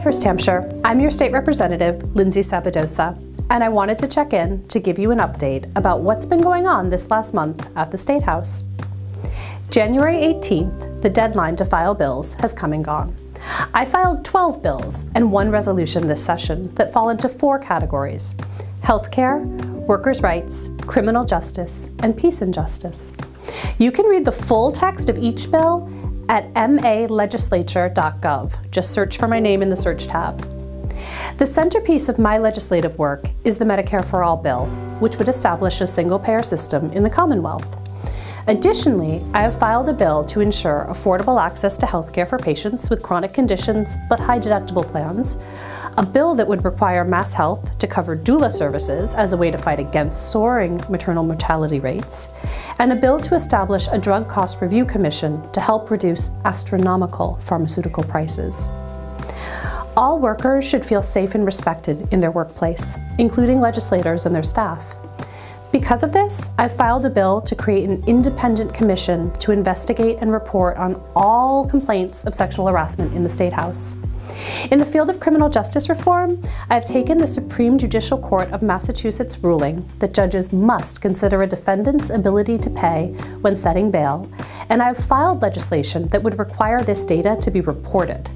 First Hampshire, I'm your state representative, Lindsay Sabadosa, and I wanted to check in to give you an update about what's been going on this last month at the State House. January 18th, the deadline to file bills has come and gone. I filed 12 bills and one resolution this session that fall into 4 categories: healthcare, workers' rights, criminal justice, and peace and justice. You can read the full text of each bill at malegislature.gov. Just search for my name in the search tab. The centerpiece of my legislative work is the Medicare for All bill, which would establish a single-payer system in the Commonwealth. Additionally, I have filed a bill to ensure affordable access to healthcare for patients with chronic conditions but high deductible plans, a bill that would require Mass Health to cover doula services as a way to fight against soaring maternal mortality rates, and a bill to establish a drug cost review commission to help reduce astronomical pharmaceutical prices. All workers should feel safe and respected in their workplace, including legislators and their staff. Because of this, I've filed a bill to create an independent commission to investigate and report on all complaints of sexual harassment in the State House. In the field of criminal justice reform, I've taken the Supreme Judicial Court of Massachusetts ruling that judges must consider a defendant's ability to pay when setting bail, and I've filed legislation that would require this data to be reported.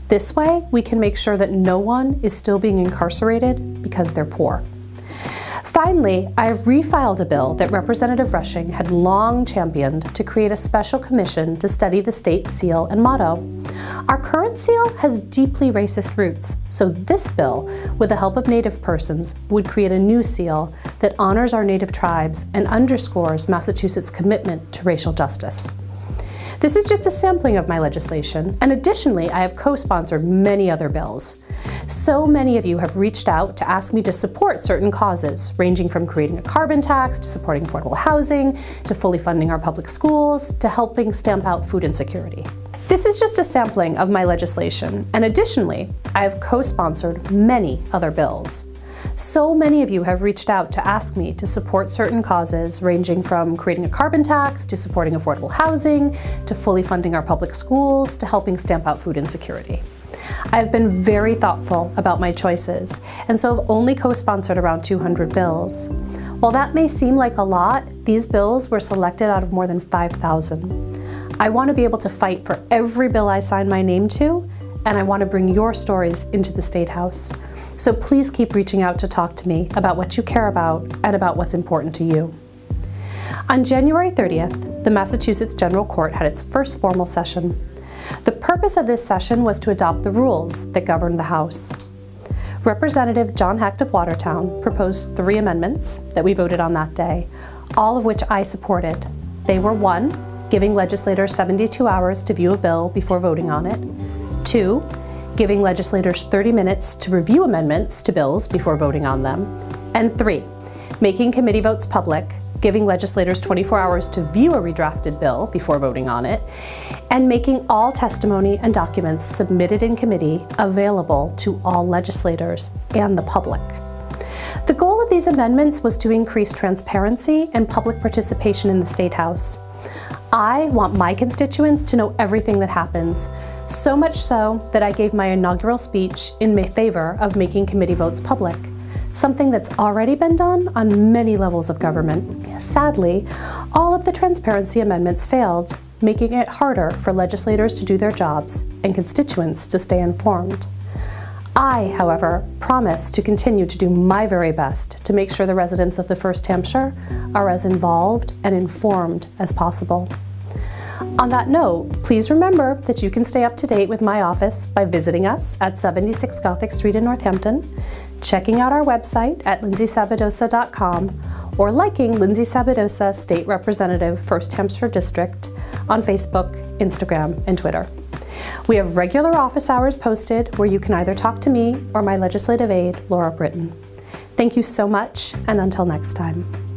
This way, we can make sure that no one is still being incarcerated because they're poor. Finally, I have refiled a bill that Representative Rushing had long championed to create a special commission to study the state's seal and motto. Our current seal has deeply racist roots, so this bill, with the help of Native persons, would create a new seal that honors our Native tribes and underscores Massachusetts' commitment to racial justice. This is just a sampling of my legislation, and additionally, I have co-sponsored many other bills. So many of you have reached out to ask me to support certain causes, ranging from creating a carbon tax, to supporting affordable housing, to fully funding our public schools, to helping stamp out food insecurity. This is just a sampling of my legislation, and additionally, I have co-sponsored many other bills. So many of you have reached out to ask me to support certain causes, ranging from creating a carbon tax, to supporting affordable housing, to fully funding our public schools, to helping stamp out food insecurity. I have been very thoughtful about my choices, and so have only co-sponsored around 200 bills. While that may seem like a lot, these bills were selected out of more than 5,000. I want to be able to fight for every bill I sign my name to, and I want to bring your stories into the State House. So please keep reaching out to talk to me about what you care about and about what's important to you. On January 30th, the Massachusetts General Court had its first formal session. The purpose of this session was to adopt the rules that govern the House. Representative John Hecht of Watertown proposed 3 amendments that we voted on that day, all of which I supported. They were: 1, giving legislators 72 hours to view a bill before voting on it; 2, giving legislators 30 minutes to review amendments to bills before voting on them; and 3, making committee votes public, giving legislators 24 hours to view a redrafted bill before voting on it, and making all testimony and documents submitted in committee available to all legislators and the public. The goal of these amendments was to increase transparency and public participation in the State House. I want my constituents to know everything that happens, so much so that I gave my inaugural speech in favor of making committee votes public, something that's already been done on many levels of government. Sadly, all of the transparency amendments failed, making it harder for legislators to do their jobs and constituents to stay informed. I, however, promise to continue to do my very best to make sure the residents of the First Hampshire are as involved and informed as possible. On that note, please remember that you can stay up to date with my office by visiting us at 76 Gothic Street in Northampton, checking out our website at lindsaysabadosa.com, or liking Lindsay Sabadosa, State Representative, First Hampshire District on Facebook, Instagram, and Twitter. We have regular office hours posted where you can either talk to me or my legislative aide, Laura Britton. Thank you so much, and until next time.